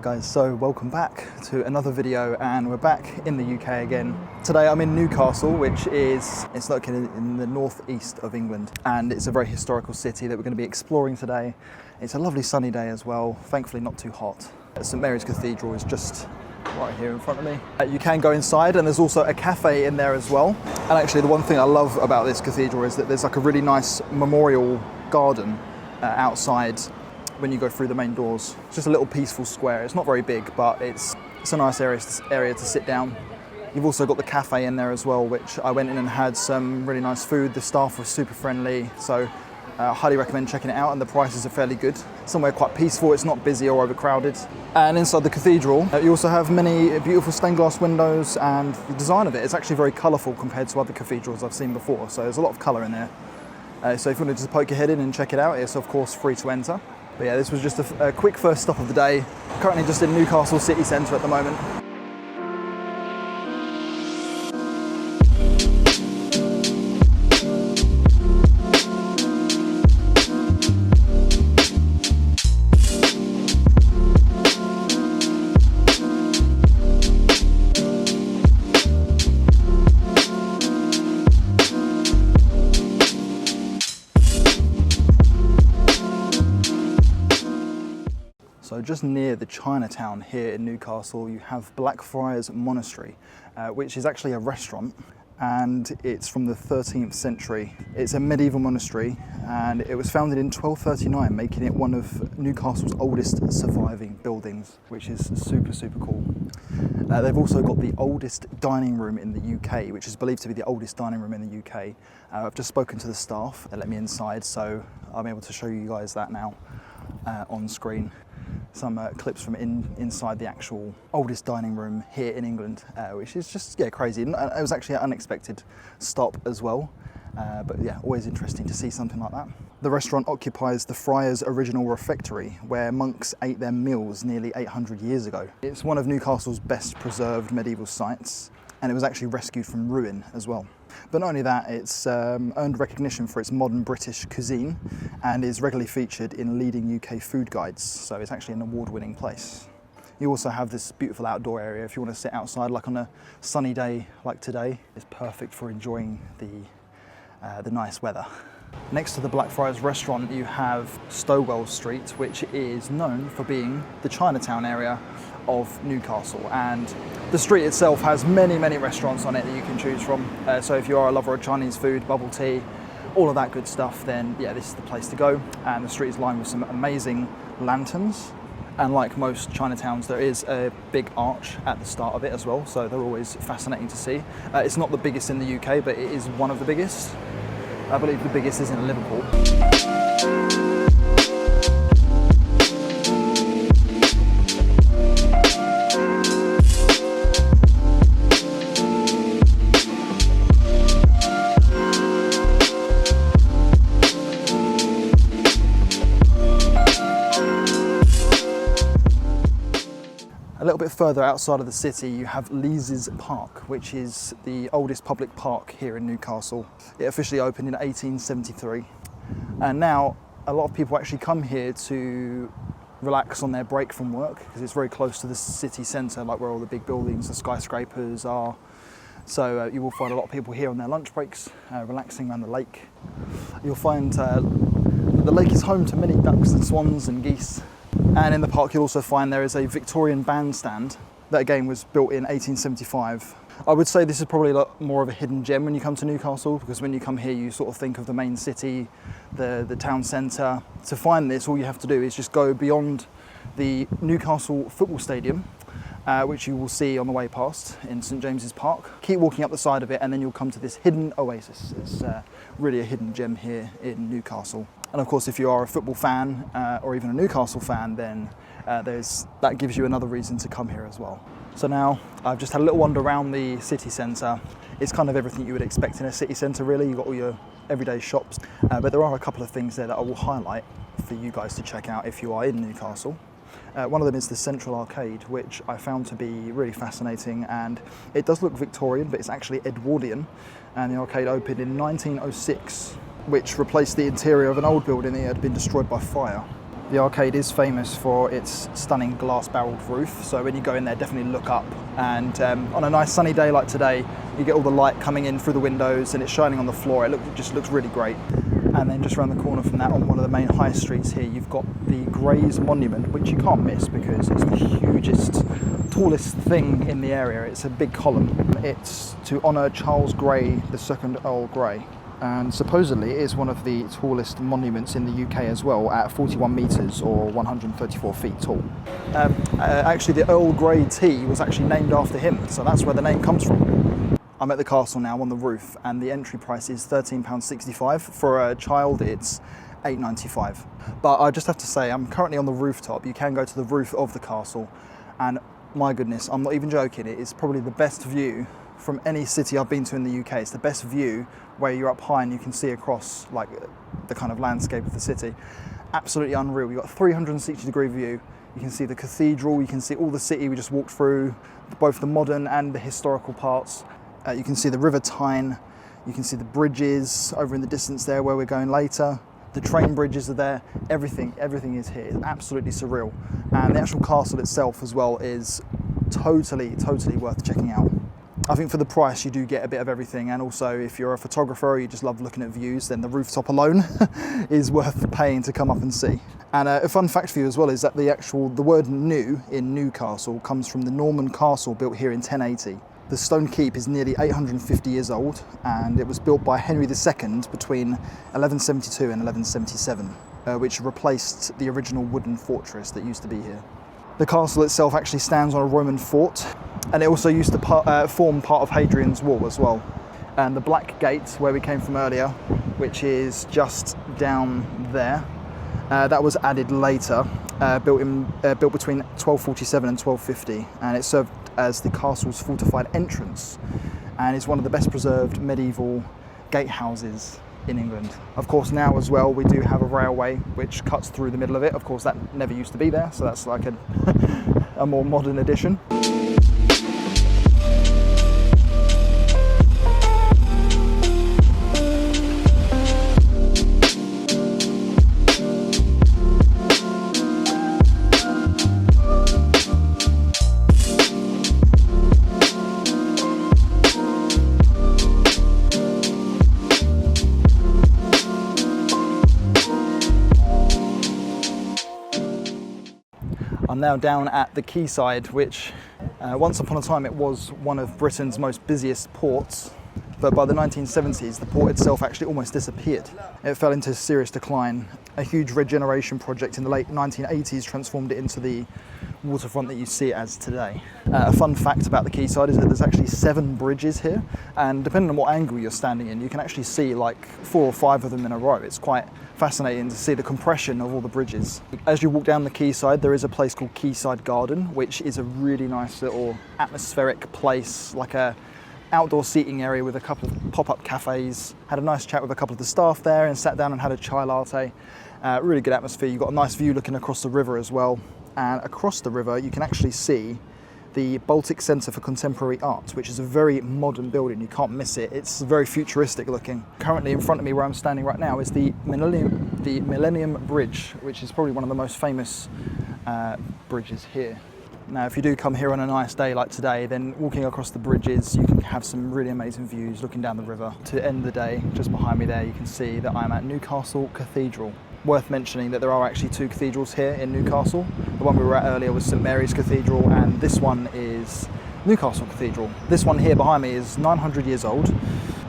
guys, so welcome back to another video, and we're back in the UK again. Today I'm in Newcastle, which it's located in the northeast of England, and it's a very historical city that we're going to be exploring today. It's a lovely sunny day as well, thankfully not too hot. St Mary's Cathedral is just right here in front of me. You can go inside, and there's also a cafe in there as well. And actually the one thing I love about this cathedral is that there's like a really nice memorial garden outside when you go through the main doors. It's just a little peaceful square. It's not very big, but it's a nice area to sit down. You've also got the cafe in there as well, which I went in and had some really nice food. The staff were super friendly, so I highly recommend checking it out, and the prices are fairly good. Somewhere quite peaceful, it's not busy or overcrowded. And inside the cathedral, you also have many beautiful stained glass windows, and the design of it's actually very colourful compared to other cathedrals I've seen before, so there's a lot of colour in there. So if you wanted to poke your head in and check it out, it's of course free to enter. But yeah, this was just a quick first stop of the day. Currently just in Newcastle city centre at the moment. So just near the Chinatown here in Newcastle, you have Blackfriars Monastery, which is actually a restaurant, and it's from the 13th century. It's a medieval monastery, and it was founded in 1239, making it one of Newcastle's oldest surviving buildings, which is super, super cool. They've also got the oldest dining room in the UK, which is believed to be the oldest dining room in the UK. I've just spoken to the staff, they let me inside, so I'm able to show you guys that now on screen. Some clips from inside the actual oldest dining room here in England, which is just crazy. And it was actually an unexpected stop as well, but yeah, always interesting to see something like that. The restaurant occupies the friars' original refectory, where monks ate their meals nearly 800 years ago. It's one of Newcastle's best preserved medieval sites, and it was actually rescued from ruin as well. But not only that, it's earned recognition for its modern British cuisine and is regularly featured in leading UK food guides, so it's actually an award-winning place. You also have this beautiful outdoor area if you want to sit outside, like on a sunny day like today. It's perfect for enjoying the nice weather. Next to the Blackfriars restaurant, you have Stowell Street, which is known for being the Chinatown area of Newcastle, and the street itself has many restaurants on it that you can choose from. So if you are a lover of Chinese food, bubble tea, all of that good stuff, then yeah, this is the place to go. And the street is lined with some amazing lanterns, and like most Chinatowns, there is a big arch at the start of it as well, so they're always fascinating to see. It's not the biggest in the UK, but it is one of the biggest. I believe the biggest is in Liverpool. A little bit further outside of the city, you have Lees's Park, which is the oldest public park here in Newcastle. It officially opened in 1873, and now a lot of people actually come here to relax on their break from work, because it's very close to the city centre, like where all the big buildings, the skyscrapers are. So you will find a lot of people here on their lunch breaks, relaxing around the lake. You'll find that the lake is home to many ducks and swans and geese. And in the park you'll also find there is a Victorian bandstand that again was built in 1875. I would say this is probably a lot more of a hidden gem when you come to Newcastle, because when you come here you sort of think of the main city, the town centre. To find this, all you have to do is just go beyond the Newcastle football stadium, which you will see on the way past in St James's Park. Keep walking up the side of it and then you'll come to this hidden oasis. It's really a hidden gem here in Newcastle. And of course, if you are a football fan or even a Newcastle fan, then that gives you another reason to come here as well. So now I've just had a little wander around the city centre. It's kind of everything you would expect in a city centre really. You've got all your everyday shops, but there are a couple of things there that I will highlight for you guys to check out if you are in Newcastle. One of them is the Central Arcade, which I found to be really fascinating, and it does look Victorian, but it's actually Edwardian, and the arcade opened in 1906, which replaced the interior of an old building that had been destroyed by fire. The arcade is famous for its stunning glass-barreled roof, so when you go in there, definitely look up. And on a nice sunny day like today, you get all the light coming in through the windows and it's shining on the floor. It just looks really great. And then just around the corner from that, on one of the main high streets here, you've got the Grey's Monument, which you can't miss because it's the hugest, tallest thing in the area. It's a big column. It's to honour Charles Grey, the second Earl Grey. And supposedly it is one of the tallest monuments in the UK as well, at 41 metres or 134 feet tall. Actually, the Earl Grey tea was actually named after him, so that's where the name comes from. I'm at the castle now on the roof, and the entry price is £13.65. For a child, it's £8.95. But I just have to say, I'm currently on the rooftop. You can go to the roof of the castle, and my goodness, I'm not even joking, it is probably the best view from any city I've been to in the UK. It's the best view where you're up high and you can see across like the kind of landscape of the city. Absolutely unreal. You've got a 360-degree view. You can see the cathedral, you can see all the city we just walked through, both the modern and the historical parts. You can see the River Tyne, you can see the bridges over in the distance there where we're going later. The train bridges are there, everything is here. It's absolutely surreal. And the actual castle itself as well is totally worth checking out. I think for the price you do get a bit of everything, and also if you're a photographer or you just love looking at views, then the rooftop alone is worth paying to come up and see. And a fun fact for you as well is that the word new in Newcastle comes from the Norman castle built here in 1080. The stone keep is nearly 850 years old, and it was built by Henry II between 1172 and 1177, which replaced the original wooden fortress that used to be here. The castle itself actually stands on a Roman fort, and it also used to form part of Hadrian's Wall as well. And the Black Gate, where we came from earlier, which is just down there, that was added later, built between 1247 and 1250, and it served as the castle's fortified entrance, and is one of the best preserved medieval gatehouses in England. Of course, now as well we do have a railway which cuts through the middle of it. Of course, that never used to be there, so that's like a more modern addition. I'm now down at the Quayside, which once upon a time it was one of Britain's most busiest ports, but by the 1970s the port itself actually almost disappeared. It fell into serious decline. A huge regeneration project in the late 1980s transformed it into the waterfront that you see it as today. A fun fact about the Quayside is that there's actually 7 bridges here, and depending on what angle you're standing in, you can actually see like 4 or 5 of them in a row. It's quite fascinating to see the compression of all the bridges. As you walk down the Quayside, there is a place called Quayside Garden, which is a really nice little atmospheric place, like a outdoor seating area with a couple of pop-up cafes. Had a nice chat with a couple of the staff there and sat down and had a chai latte. Really good atmosphere. You've got a nice view looking across the river as well. And across the river you can actually see the Baltic Centre for Contemporary Art, which is a very modern building. You can't miss it. It's very futuristic looking. Currently in front of me where I'm standing right now is the Millennium Bridge, which is probably one of the most famous bridges here. Now, if you do come here on a nice day like today, then walking across the bridges, you can have some really amazing views looking down the river. To end the day, just behind me there, you can see that I'm at Newcastle Cathedral. Worth mentioning that there are actually 2 cathedrals here in Newcastle. The one we were at earlier was St Mary's Cathedral, and this one is Newcastle Cathedral. This one here behind me is 900 years old.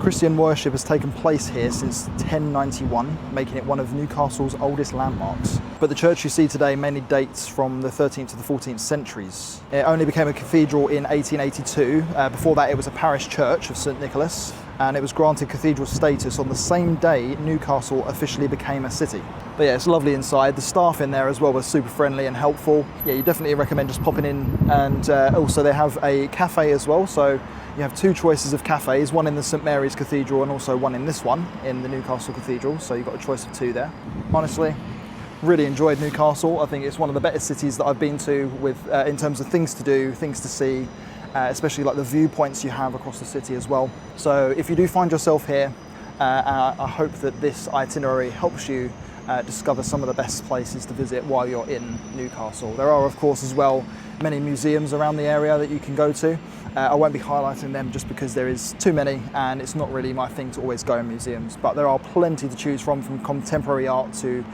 Christian worship has taken place here since 1091, making it one of Newcastle's oldest landmarks. But the church you see today mainly dates from the 13th to the 14th centuries. It only became a cathedral in 1882. Before that it was a parish church of St Nicholas, and it was granted cathedral status on the same day Newcastle officially became a city. But yeah, it's lovely inside. The staff in there as well were super friendly and helpful. Yeah, you definitely recommend just popping in, and also they have a cafe as well, so you have 2 choices of cafes, one in the St Mary's Cathedral and also one in this one, in the Newcastle Cathedral, so you've got a choice of 2 there. Honestly, really enjoyed Newcastle. I think it's one of the better cities that I've been to with in terms of things to do, things to see, especially like the viewpoints you have across the city as well. So if you do find yourself here, I hope that this itinerary helps you discover some of the best places to visit while you're in Newcastle. There are, of course, as well, many museums around the area that you can go to. I won't be highlighting them just because there is too many and it's not really my thing to always go in museums, but there are plenty to choose from contemporary art to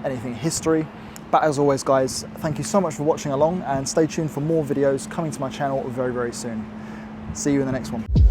anything history. But as always, guys, thank you so much for watching along, and stay tuned for more videos coming to my channel very, very soon. See you in the next one.